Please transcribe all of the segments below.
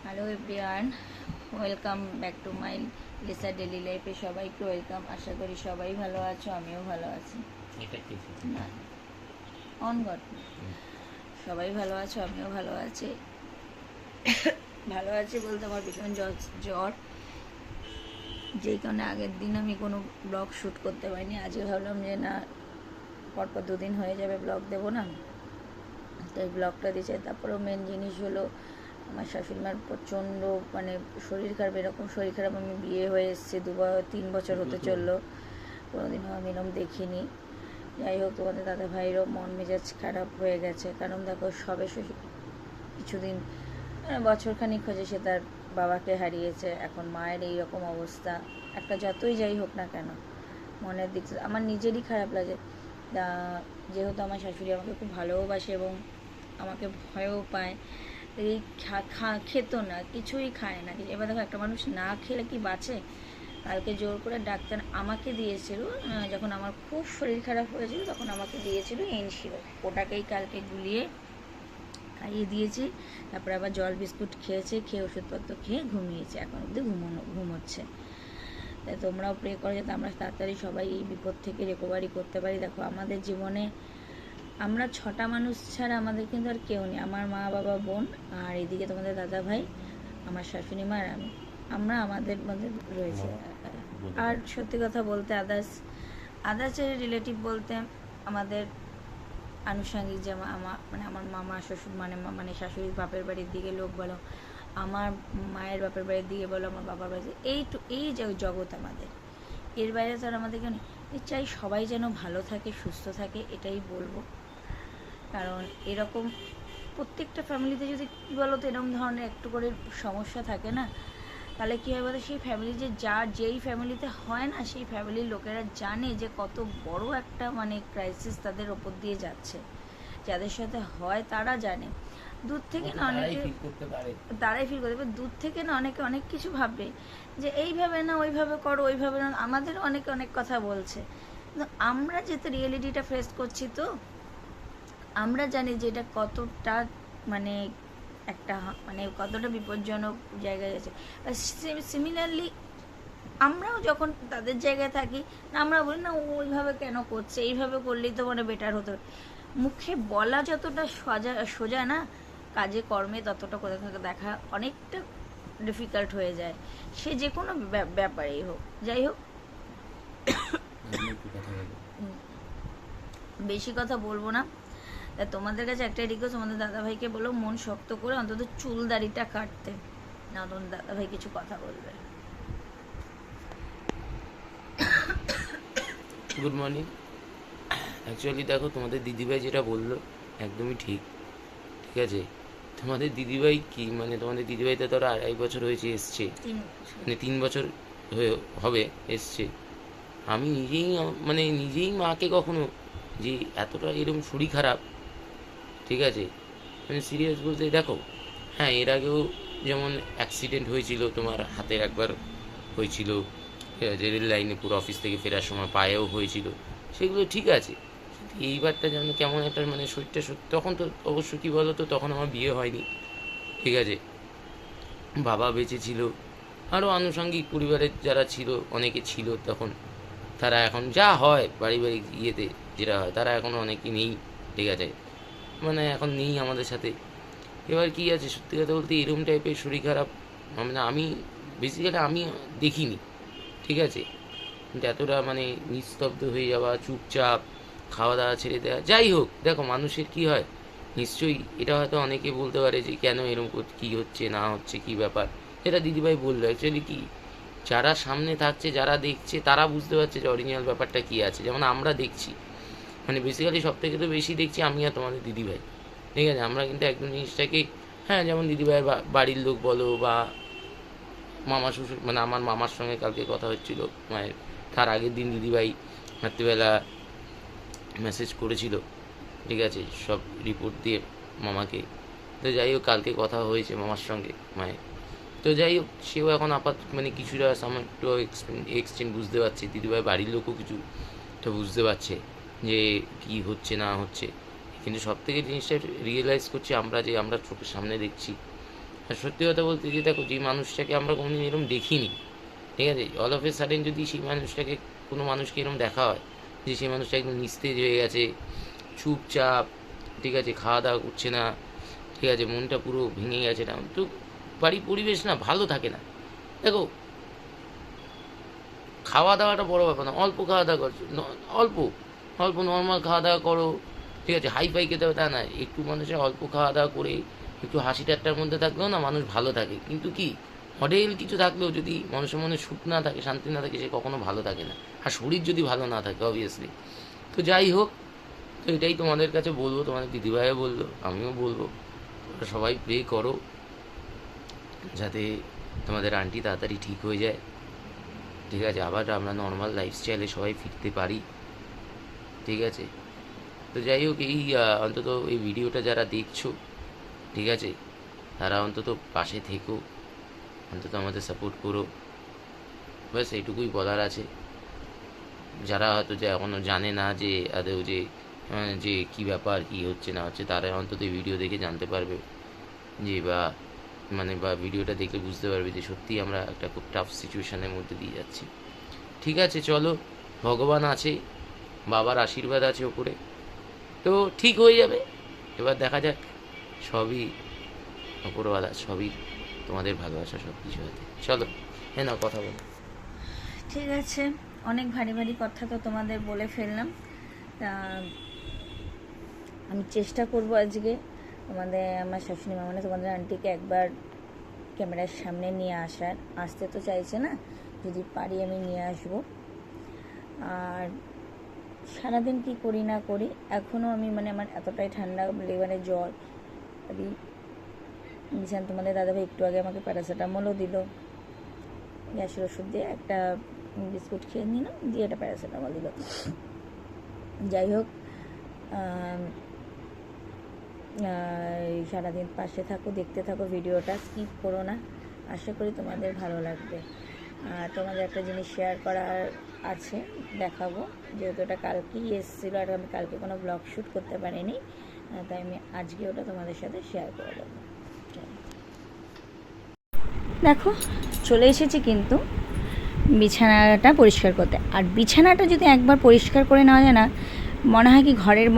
Hello everyone, welcome back to my Lisa daily লাইফে। সবাইকে welcome. আশা করি সবাই ভালো আছো, আমিও ভালো আছি। না, অন গড, সবাই ভালো আছো, আমিও ভালো আছি। ভালো আছি বলতে আমার ভীষণ জ্বর, যেই কারণে আগের দিন আমি কোনো ব্লগ শ্যুট করতে পারিনি। আজকে ভাবলাম যে না, পরপর দুদিন হয়ে যাবে ব্লগ দেবো না, তো এই ব্লগটা দিয়েছে। তারপরেও মেন জিনিস হলো আমার শাশুড়িমার প্রচণ্ড মানে শরীর খারাপ। এরকম শরীর খারাপ আমি বিয়ে হয়ে এসেছি 3 বছর হতে চললো, কোনোদিনও আমি এরকম দেখিনি। যাই হোক, তোমাদের দাদা ভাইয়েরও মন মেজাজ খারাপ হয়ে গেছে, কারণ দেখো সবে কিছুদিন বছরখানিক হয়েছে সে তার বাবাকে হারিয়েছে। এখন মায়ের এই রকম অবস্থা, একটা যতই যাই হোক না কেন মনের দিক আমার নিজেরই খারাপ লাগে। যেহেতু আমার শাশুড়ি আমাকে খুব ভালোবাসে এবং আমাকে ভয়ও পায়, এই খেত না, কিছুই খায় না। এবার দেখো, একটা মানুষ না খেলে কি বাঁচে? কালকে জোর করে ডাক্তার আমাকে দিয়েছিল, যখন আমার খুব শরীর খারাপ হয়েছিল তখন আমাকে দিয়েছিল এনশিরো, ওটাকেই কালকে গুলিয়ে খাইয়ে দিয়েছি। তারপরে আবার জল বিস্কুট খেয়েছে, খেয়ে ওষুধপত্র খেয়ে ঘুমিয়েছে, এখন অব্দি ঘুমোচ্ছে। তাই তোমরাও প্রে করো যাতে আমরা তাড়াতাড়ি সবাই এই বিপদ থেকে রিকভারি করতে পারি। দেখো আমাদের জীবনে আমরা 6টা মানুষ ছাড়া আমাদের কিন্তু আর কেউ নেই। আমার মা, বাবা, বোন, আর এদিকে তোমাদের দাদা ভাই, আমার শাশুড়ি মা আর আমি, আমরা আমাদের মধ্যে রয়েছে। আর সত্যি কথা বলতে আদার্স রিলেটিভ বলতে আমাদের আনুষঙ্গিক, যেমন আমার মামা শ্বশুর মানে শাশুড়ির বাপের বাড়ির দিকে লোক বলো, আমার মায়ের বাপের বাড়ির দিকে বলো, আমার বাবার বাড়ির, এই যে জগৎ আমাদের, এর বাইরে তো আর আমাদের কেউ নেই। চাই সবাই যেন ভালো থাকে, সুস্থ থাকে, এটাই বলবো। কারণ এরকম প্রত্যেকটা ফ্যামিলিতে যদি কী বলো তো এরকম ধরনের একটু করে সমস্যা থাকে না, তাহলে কী হয় বলতো, সেই ফ্যামিলি যেই ফ্যামিলিতে হয় না, সেই ফ্যামিলির লোকেরা জানে যে কত বড় একটা মানে ক্রাইসিস তাদের ওপর দিয়ে যাচ্ছে। যাদের সাথে হয় তারা জানে। দূর থেকে না অনেকে তারাই ফিল করতে পারে। দূর থেকে না অনেকে অনেক কিছু ভাববে যে এইভাবে না, ওইভাবে করো, ওইভাবে না, আমাদের অনেকে অনেক কথা বলছে। কিন্তু আমরা যেহেতু রিয়েলিটিটা ফেস করছি, তো আমরা জানি যে এটা কতটা মানে একটা মানে কতটা বিপজ্জনক জায়গায় আছে। সিমিলারলি আমরাও যখন তাদের জায়গায় থাকি, না আমরা বলি না ওইভাবে কেন করছে, এইভাবে করলেই তো মানে বেটার হতো। মুখে বলা যতটা সোজা না, কাজে কর্মে ততটা কোথাও থেকে দেখা অনেকটা ডিফিকাল্ট হয়ে যায়, সে যে কোনো ব্যাপারেই হোক। যাই হোক, বেশি কথা বলবো না। তা তোমাদের কাছে একটাই রিকোয়েস্ট, তোমাদের দাদাভাইকে বলো মন শক্ত করে অন্তত চুল দাড়িটা কাটতে, না তোমাদের দাদাভাই কিছু কথা বলবে। Good morning. অ্যাকচুয়ালি দেখো, তোমাদের দিদিভাই যেটা বললো একদমই ঠিক, ঠিক আছে? তোমাদের দিদিভাই কি মানে তোমাদের দিদিভাই তো ধরো 2.5 বছর হয়েছে এসছে, মানে 3 বছর হয়ে হবে এসছে। আমি নিজেই মাকে কখনো যে এতটা এরকম শরীর খারাপ, ঠিক আছে, মানে সিরিয়াস বলতে দেখো, হ্যাঁ এর আগেও যেমন অ্যাক্সিডেন্ট হয়েছিল, তোমার হাতের একবার হয়েছিল, ঠিক আছে, রেল লাইনে পুরো অফিস থেকে ফেরার সময় পায়েও হয়েছিল, সেগুলো ঠিক আছে। এইবারটা যেন কেমন একটা মানে শরীরটা তখন তো অবশ্য কী বলো তো, তখন আমার বিয়ে হয়নি, ঠিক আছে, বাবা বেঁচে ছিল, আরও আনুষঙ্গিক পরিবারের যারা ছিল অনেকে ছিল তখন, তারা এখন যা হয় পারিবারিক ইয়েতে যেটা হয়, তারা এখন অনেকে নেই, ঠিক আছে, মানে এখন নেই আমাদের সাথে। এবার কী আছে, সত্যি কথা বলতে এরকম টাইপের শরীর খারাপ মানে আমি বেসিক্যালি আমি দেখিনি, ঠিক আছে, কিন্তু এতটা মানে নিস্তব্ধ হয়ে যাওয়া, চুপচাপ খাওয়া দাওয়া ছেড়ে দেওয়া, যাই হোক দেখো মানুষের কি হয়, নিশ্চয়ই এটা হয়তো অনেকে বলতে পারে যে কেন এরকম কী হচ্ছে না হচ্ছে কী ব্যাপার, যেটা দিদিভাই বললো অ্যাকচুয়ালি কি, যারা সামনে থাকছে যারা দেখছে তারা বুঝতে পারছে যে অরিজিনাল ব্যাপারটা কী আছে। যেমন আমরা দেখছি, মানে বেসিক্যালি সব থেকে তো বেশি দেখছি আমি আর তোমাদের দিদিভাই, ঠিক আছে, আমরা কিন্তু একদম জিনিসটাকে, হ্যাঁ যেমন দিদিভাইয়ের বাড়ির লোক বলো বা মামা শ্বশুর, মানে আমার মামার সঙ্গে কালকে কথা হচ্ছিল মায়ের, তার আগের দিন দিদিভাই রাত্রিবেলা মেসেজ করেছিল, ঠিক আছে, সব রিপোর্ট দিয়ে মামাকে। তো যাই হোক, কালকে কথা হয়েছে মামার সঙ্গে মায়ের। তো যাই হোক, সেও এখন মানে কিছুটা আমার একটু এক্সটেন্ড বুঝতে পারছে, দিদিভাই বাড়ির লোকও কিছু তো বুঝতে পারছে যে কি হচ্ছে না হচ্ছে। কিন্তু সব থেকে জিনিসটা রিয়েলাইজ করছি আমরা, যে আমরা চোখের সামনে দেখছি আর সত্যি কথা বলতে যে দেখো, যে মানুষটাকে আমরা কোনোদিন এরকম দেখিনি, ঠিক আছে, অল অফ এ সাডেন যদি সেই মানুষটাকে, কোনো মানুষকে এরকম দেখা হয় যে সেই মানুষটা একদম নিস্তেজ হয়ে গেছে, চুপচাপ, ঠিক আছে, খাওয়া দাওয়া করছে না, ঠিক আছে, মনটা পুরো ভেঙে গেছে, না তো বাড়ির পরিবেশ না ভালো থাকে না। দেখো, খাওয়া দাওয়াটা বড় ব্যাপার না, অল্প খাওয়া দাওয়া করছো, অল্প অল্প নর্মাল খাওয়া দাওয়া করো, ঠিক আছে, হাই ফাই খেতে হবে তা না, একটু মানুষের অল্প খাওয়া দাওয়া করে একটু হাসি ঠাট্টার মধ্যে থাকলেও না মানুষ ভালো থাকে। কিন্তু কি, হোটেল কিছু থাকলেও যদি মানুষের মনে সুখ না থাকে, শান্তি না থাকে, সে কখনো ভালো থাকে না। আর শরীর যদি ভালো না থাকে অবভিয়াসলি। তো যাই হোক, তো এটাই তোমাদের কাছে বলবো, তোমাদের দিদিভাইও বললো, আমিও বলবো, তোমরা সবাই প্রে করো যাতে তোমাদের আন্টি তাড়াতাড়ি ঠিক হয়ে যায়, ঠিক আছে, আবার আমরা নর্মাল লাইফস্টাইলে সবাই ফিরতে পারি, ঠিক আছে। তো যাই হোক, এই অন্তত এই ভিডিওটা যারা দেখছো, ঠিক আছে, তারা অন্তত পাশে থেকো, অন্তত আমাদের সাপোর্ট করো, ব্যাস এইটুকুই বলার আছে। যারা হয়তো যে এখনও জানে না যে আদৌ যে কী ব্যাপার, কী হচ্ছে না হচ্ছে, তারা অন্তত এই ভিডিও দেখে জানতে পারবে যে, বা ভিডিওটা দেখলে বুঝতে পারবে যে সত্যিই আমরা একটা খুব টাফ সিচুয়েশানের মধ্যে দিয়ে যাচ্ছি। ঠিক আছে, চলো, ভগবান আছে, বাবার আশীর্বাদ আছে ওপরে, তো ঠিক হয়ে যাবে। এবার দেখা যাক, সবই ওপরওয়ালা, সবই তোমাদের ভালোবাসা, সব কিছু হতে। চলো, হ্যাঁ, না কথা বলো। ঠিক আছে, অনেক ভারী ভারী কথা তো তোমাদের বলে ফেললাম। তা আমি চেষ্টা করব আজকে আমার শাশুড়ি মা মানে তোমাদের আন্টিকে একবার ক্যামেরার সামনে নিয়ে আসতে তো চাইছে না, যদি পারি আমি নিয়ে আসব। আর সারাদিন কি করি না করি, এখনও আমি আমার এতটাই ঠান্ডা লেবারে জ্বর, আমি বিছান তোমাদের দাদাভাই একটু আগে আমাকে প্যারাসিটামলও দিল, গ্যাসের ওষুধ দিয়ে একটা বিস্কুট খেয়ে নিলাম, দিয়ে একটা প্যারাসিটামল দিল। যাই হোক, সারাদিন পাশে থাকো, দেখতে থাকো ভিডিওটা, স্কিপ করো না, আশা করি তোমাদের ভালো লাগবে। আর তোমাদের একটা জিনিস শেয়ার করার আছে, দেখাবো, যেহেতু ওটা কালকেই এসেছিলো আর আমি কালকে কোনো ব্লগ শ্যুট করতে পারিনি, তাই আমি আজকে ওটা তোমাদের সাথে শেয়ার করে দেবো। দেখো, চলে এসেছি কিন্তু বিছানাটা পরিষ্কার করতে। আর বিছানাটা যদি একবার পরিষ্কার করে নেওয়া যায় না, মনে হয় কি ঘরের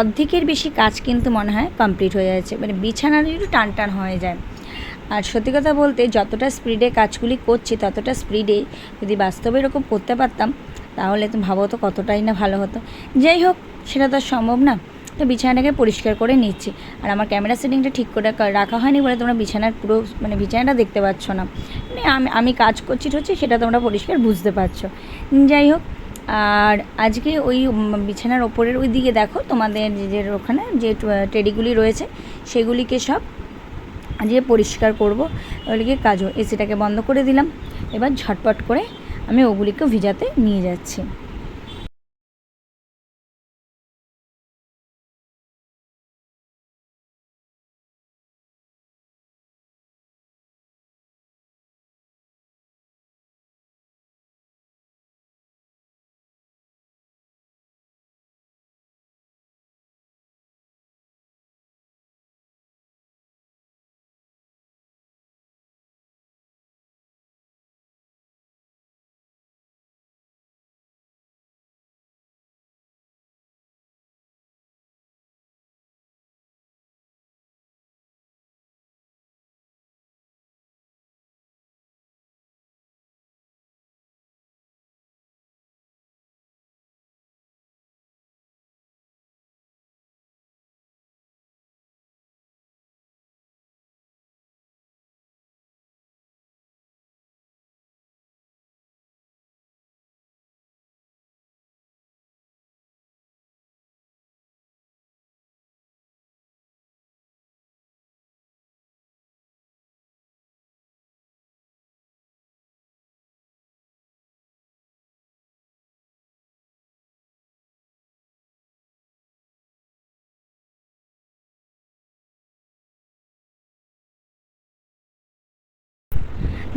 অর্ধেকের বেশি কাজ কিন্তু মনে হয় কমপ্লিট হয়ে যাচ্ছে, বিছানাটা একটু টান টান হয়ে যায়। আর সত্যি কথা বলতে যতটা স্পিডে কাজগুলি করছি, ততটা স্পিডে যদি বাস্তবে এরকম করতে পারতাম, তাহলে তো ভাবো তো কতটাই না ভালো হতো। যাই হোক, সেটা তো সম্ভব না। তো বিছানাটাকে পরিষ্কার করে নিচ্ছি। আর আমার ক্যামেরা সেটিংটা ঠিক করে রাখা হয়নি বলে তোমরা বিছানার পুরো বিছানাটা দেখতে পাচ্ছ না, আমি কাজ করছি সেটা তোমরা পরিষ্কার বুঝতে পারছো। যাই হোক, আর আজকে ওই বিছানার ওপরের ওই দিকে দেখো, তোমাদের যে ওখানে যে টেডিগুলি রয়েছে সেগুলিকে সব আজকে পরিষ্কার করব। ওগুলিকে কাজও, এসিটাকে বন্ধ করে দিলাম, এবার ঝটপট করে আমি ওগুলিকে ভিজাতে নিয়ে যাচ্ছি।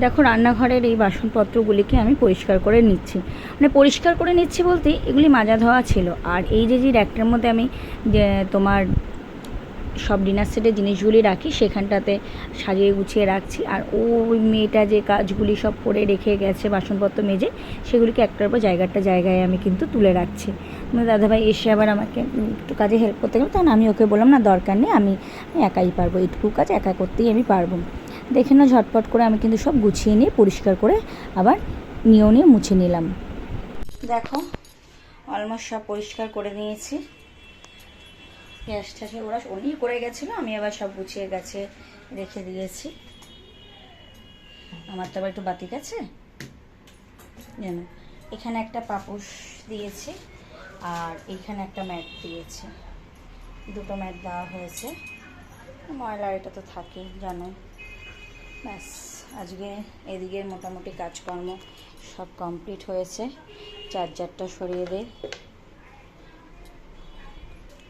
দেখো, রান্নাঘরের এই বাসনপত্রগুলিকে আমি পরিষ্কার করে নিচ্ছি। পরিষ্কার করে নিচ্ছি বলতে এগুলি মাজা ধোয়া ছিল। আর এই যে র্যাকটার মধ্যে আমি যে তোমার সব ডিনার সেটের জিনিসগুলি রাখি সেখানটাতে সাজিয়ে গুছিয়ে রাখছি। আর ওই মেয়েটা যে কাজগুলি সব করে রেখে গেছে বাসনপত্র মেজে, সেগুলিকে একটার পর জায়গায় আমি কিন্তু তুলে রাখছি। দাদাভাই এসে আবার আমাকে একটু কাজে হেল্প করতে গেল, তখন আমি ওকে বললাম না দরকার নেই, আমি একাই পারবো, এইটুকু কাজ একা করতেই আমি পারবো। দেখে না ঝটপট করে আমি কিন্তু সব গুছিয়ে নিয়ে পরিষ্কার করে আবার নিয়ে মুছে নিলাম। দেখো অলমোস্ট সব পরিষ্কার করে নিয়েছি। গ্যাস ট্যাসে ওরা উনি করে গেছিলো, আমি আবার সব গুছিয়ে গেছে রেখে দিয়েছি। আমার তো আবার একটু বাতিক আছে জানো। এখানে একটা পাপোশ দিয়েছি আর এইখানে একটা ম্যাট দিয়েছি, দুটো ম্যাট দেওয়া হয়েছে। ময়লা এটা তো থাকেই জানো। ব্যাস আজকে এদিকের মোটামুটি কাজকর্ম সব কমপ্লিট হয়েছে। চার্জারটা সরিয়ে দে।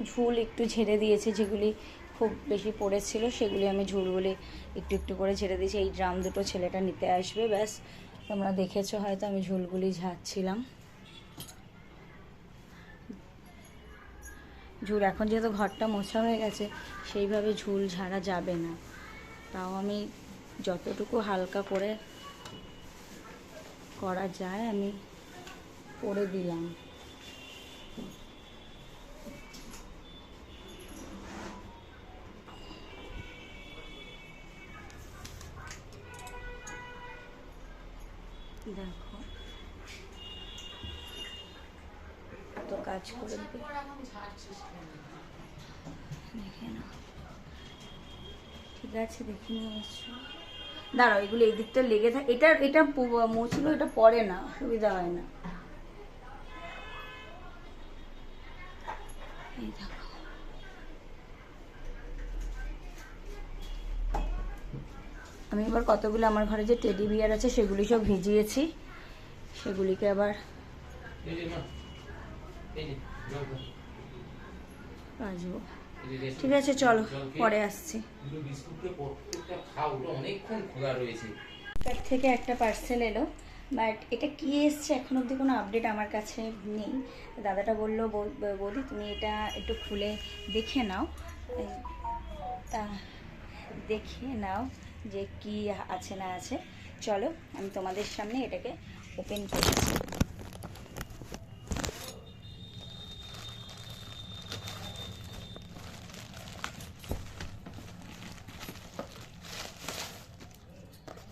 ঝুল একটু ঝেড়ে দিয়েছি, যেগুলি খুব বেশি পড়েছিল সেগুলি আমি ঝুলগুলি একটু একটু করে ঝেড়ে দিয়েছি। এই ড্রাম দুটো ছেলেটা নিতে আসবে, ব্যাস তোমরা দেখেছো হয়তো আমি ঝুলগুলি ঝাড়ছিলাম। ঝুল এখন যেহেতু ঘরটা মোছা হয়ে গেছে সেইভাবে ঝুল ঝাড়া যাবে না, তাও আমি যতটুকু হালকা করে করা যায় আমি করে দিলাম। দেখো তো কাজ করে দেখে না, ঠিক আছে দেখে নিয়ে এসছো। দাঁড়াও এগুলো এই দিকটা লেগে থাকে, এটা মুছলো, এটা পরে না, সুবিধা হয় না। এই দেখো আমি এবার কতগুলো আমার ঘরে যে টেডি বিয়ার আছে সেগুলি সব ভিজিয়েছি, সেগুলিকে আবার কাচবো। ঠিক আছে চলো পরে আসছি। থেকে একটা পার্সেল এলো, বাট এটা কি এসছে এখন অবধি কোনো আপডেট আমার কাছে নেই। দাদাটা বললো বৌদি তুমি এটা একটু খুলে দেখে নাও, তা দেখে নাও যে কি আছে না আছে। চলো আমি তোমাদের সামনে এটাকে ওপেন করছি।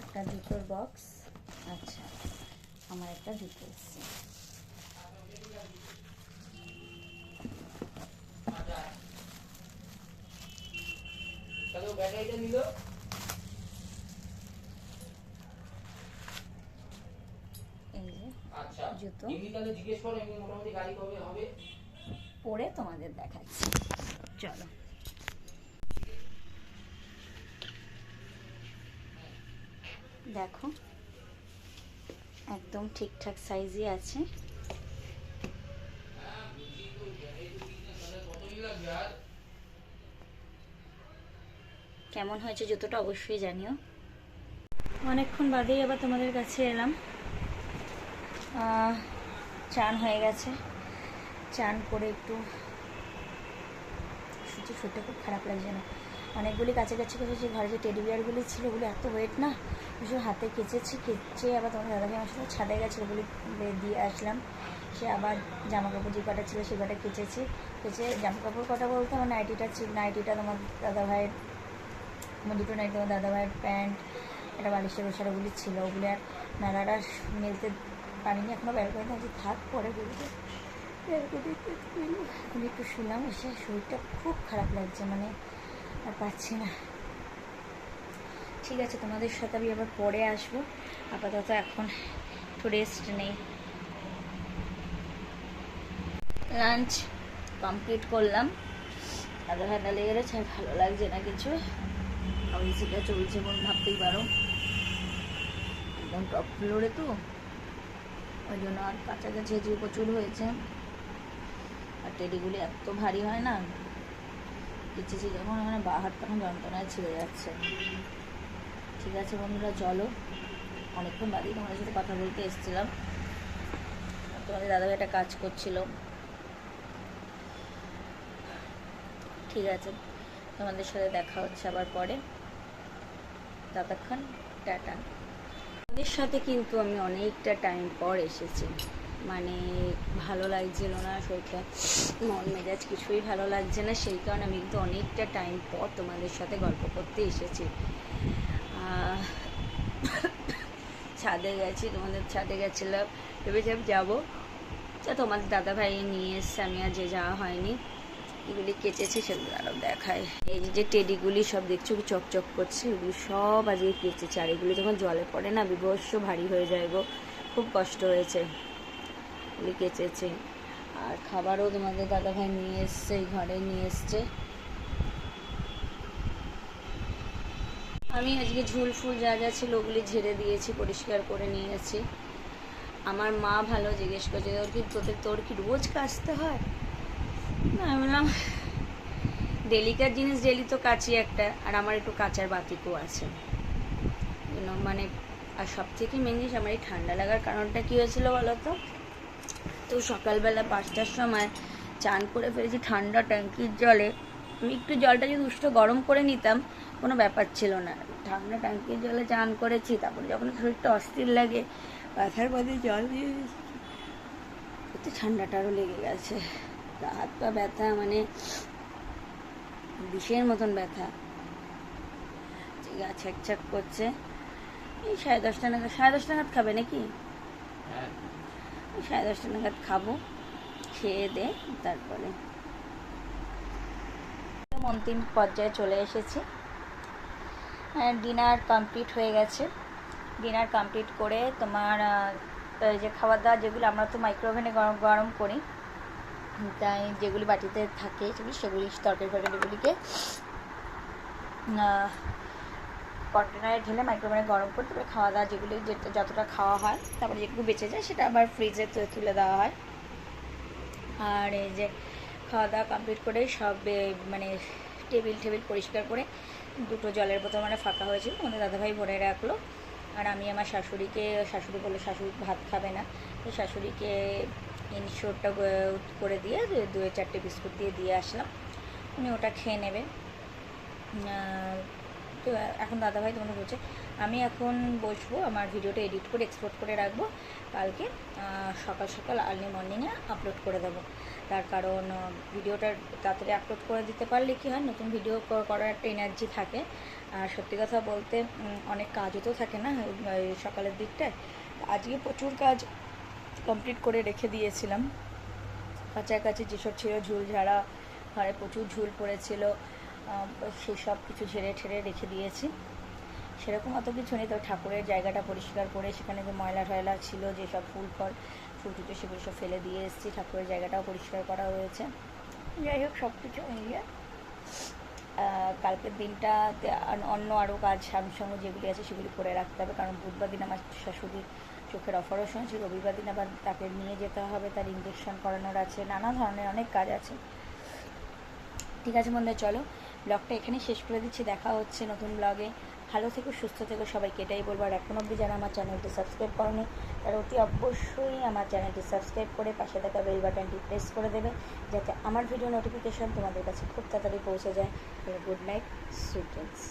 একটা জুতোর বক্স, আচ্ছা আমার একটা জুতো এসছে। এই যে জুতো পরে তোমাদের দেখাচ্ছি, চলো। দেখো একদম ঠিকঠাক সাইজই আছে। কেমন হয়েছে জুতোটা অবশ্যই জানিও। অনেকক্ষণ বাদেই আবার তোমাদের কাছে এলাম। চান হয়ে গেছে, চান করে একটু শুতে খুব খারাপ লাগছে না। অনেকগুলি কাছাকাছি যে ঘরে যে টেডি বিয়ারগুলি ছিল ওগুলো এত ওয়েট না, কিছু হাতে কেচে আবার তোমার দাদাকে আমার সাথে ছাদে গেছিলো বলে দিয়ে আসলাম। সে আবার জামাকাপড় যে কটা ছিল সে কটা কেচে জামাকাপড় কটা বলতে আমার নাইটিটা তোমার দাদাভাইয়ের, আমার দুটো নাইটি তোমার দাদাভাইয়ের প্যান্ট, একটা বালিশের ওষারাগুলি ছিল, ওগুলো আর নাড়াটা মেলতে পারিনি, এখনও বের করে না যে থাক পরে বলতে এখন একটু শুনলাম। এসে শরীরটা খুব খারাপ লাগছে, মানে আর পাচ্ছি না। ঠিক আছে তোমাদের সাথে আমি আবার পরে আসবো, আপাতত এখন একটু রেস্ট নেই। লাঞ্চ কমপ্লিট করলাম, আধা ঘন্টা লেগে গেছে, আর ভালো লাগছে না কিছু। আমি সেটা চলছে মন ভাবতেই পারো, একদম টপ ফ্লোরে তো ওই জন্য, আর কাছাকাছি যে প্রচুর হয়েছে। আর টেডিগুলি এত ভারী হয় না, কেচেছি যখন মানে বাহার তখন যন্ত্রণায় ছিঁড়ে যাচ্ছে। ঠিক আছে বন্ধুরা চলো, অনেকক্ষণ বাদেই তোমাদের সাথে কথা বলতে এসেছিলাম। তোমাদের দাদাভাই একটা কাজ করছিল। ঠিক আছে তোমাদের সাথে দেখা হচ্ছে আবার পরে। ততক্ষণ টাটা। তোমাদের সাথে কিন্তু আমি অনেকটা টাইম পর এসেছি, মানে ভালো লাগছিল না, শরীরটা মন মেজাজ কিছুই ভালো লাগছে না, সেই কারণে আমি কিন্তু অনেকটা টাইম পর তোমাদের সাথে গল্প করতে এসেছি। ছাদে গেছি, তোমাদের ছাদে গেছিলাম, ভেবেছিলাম যাবো, তোমাদের দাদা ভাই নিয়ে এসছে, আমি আর যে যাওয়া হয়নি। এগুলি কেচেছি, সেগুলো আরও দেখায়। এই যে টেডিগুলি সব দেখছো চকচক করছে, এগুলি সব আজকে কেচেছি। আর এগুলি যখন জলে পড়ে না বিভৎস ভারী হয়ে যায় গো, খুব কষ্ট হয়েছে। এগুলি কেচেছি। আর খাবারও তোমাদের দাদা ভাই নিয়ে এসছে, এই ঘরে নিয়ে এসছে। আমি আজকে ঝুল ফুল যা যা ছিল ওগুলি ঝেড়ে দিয়েছি, পরিষ্কার করে নিয়েছি। আমার মা ভালো জিজ্ঞেস করছে তোর কি রোজ কাচতে হয়? না, আমি বললাম ডেলিকার জিনিস ডেলি তো কাচি একটা, আর আমার একটু কাচার বাতিকও আছে, মানে। আর সব থেকে মেন জিনিস, আমার এই ঠান্ডা লাগার কারণটা কী হয়েছিল বলো তো? তো সকালবেলা 5টার সময় চান করে ফেলেছি ঠান্ডা ট্যাঙ্কির জলে। আমি একটু জলটা যদি উষ্ণ গরম করে নিতাম কোনো ব্যাপার ছিল না, ঠান্ডা ট্যাঙ্কির জলে চান করেছি। তারপরে যখন শরীরটা অস্থির লাগে, ব্যথার মধ্যে জল দিয়ে একটু ঠান্ডাটা আরও লেগে গেছে, হাত পা ব্যথা, মানে বিষের মতন ব্যথা, গা ছ্যাক করছে। এই 10:30 নাগাদ, 10:30 নাগাদ খাবে নাকি? 10:30 নাগাদ খাবো, খেয়ে দে তারপরে। অন্তিম পর্যায়ে চলে এসেছি, ডিনার কমপ্লিট হয়ে গেছে। ডিনার কমপ্লিট করে তোমার যে খাবার দাবার যেগুলো আমরা তো মাইক্রোওভেনে গরম করি, তাই যেগুলি বাটিতে থাকে সেগুলি তরকারিগুলিকে কন্টেনারে ঢেলে মাইক্রোওভেনে গরম করে তারপরে খাওয়া দাওয়া যেগুলি যতটা খাওয়া হয়, তারপরে যেটুকু বেঁচে যায় সেটা আবার ফ্রিজে তুলে দেওয়া হয়। আর এই যে খাওয়া দাওয়া কমপ্লিট করে সব মানে টেবিল পরিষ্কার করে 2টো জলের বোতল মানে ফাঁকা হয়েছিল, আমাদের দাদাভাই ভরে রাখলো। আর আমি আমার শাশুড়ি বললো শাশুড়ি ভাত খাবে না, তো শাশুড়িকে ইনশোরটা করে দিয়ে 2-4টে বিস্কুট দিয়ে আসলাম, উনি ওটা খেয়ে নেবে। তো এখন দাদাভাই তোমাদের বলছে আমি এখন বসবো, আমার ভিডিওটা এডিট করে এক্সপোর্ট করে রাখবো, কালকে সকাল আর্লি মর্নিংয়ে আপলোড করে দেবো। তার কারণ ভিডিওটা তাড়াতাড়ি আপলোড করে দিতে পারলে কী হয়, নতুন ভিডিও করার একটা এনার্জি থাকে। আর সত্যি কথা বলতে অনেক কাজও তো থাকে না সকালের দিকটায়। আজকে প্রচুর কাজ কমপ্লিট করে রেখে দিয়েছিলাম, কাছাকাছি যেসব ছিল ঝুল ঝাড়া, ঘরে প্রচুর ঝুল পড়েছিল, সেসব কিছু ঝেড়ে রেখে দিয়েছি। সেরকম অত কিছু নেই, তো ঠাকুরের জায়গাটা পরিষ্কার করে সেখানে যে ময়লা টয়লা ছিল, যেসব ফুল টুটো সেগুলো সব ফেলে দিয়ে এসেছি, ঠাকুরের জায়গাটাও পরিষ্কার করা হয়েছে। যাই হোক, সব কিছু মিলিয়ে কালকের দিনটাতে অন্য আরও কাজ সঙ্গে যেগুলি আছে সেগুলি করে রাখতে হবে, কারণ বুধবার দিন আমার শাশুড়ির চোখের অপারেশন আছে, রবিবার দিন আবার তাকে নিয়ে যেতে হবে, তার ইঞ্জেকশন করানোর আছে, নানা ধরনের অনেক কাজ আছে। ঠিক আছে বন্ধুরা, চলো ব্লগটা এখানেই শেষ করে দিচ্ছি, দেখা হচ্ছে নতুন ব্লগে। ভালো থেকো, সুস্থ থেকো সবাইকে, এটাই বলবো। আর এখন অবধি যারা আমার চ্যানেলটি সাবস্ক্রাইব করেনি তারা অতি অবশ্যই আমার চ্যানেলটি সাবস্ক্রাইব করে পাশে থাকা বেল বাটনটি প্রেস করে দেবে, যাতে আমার ভিডিও নোটিফিকেশান তোমাদের কাছে খুব তাড়াতাড়ি পৌঁছে যায়। Good night, sweet dreams.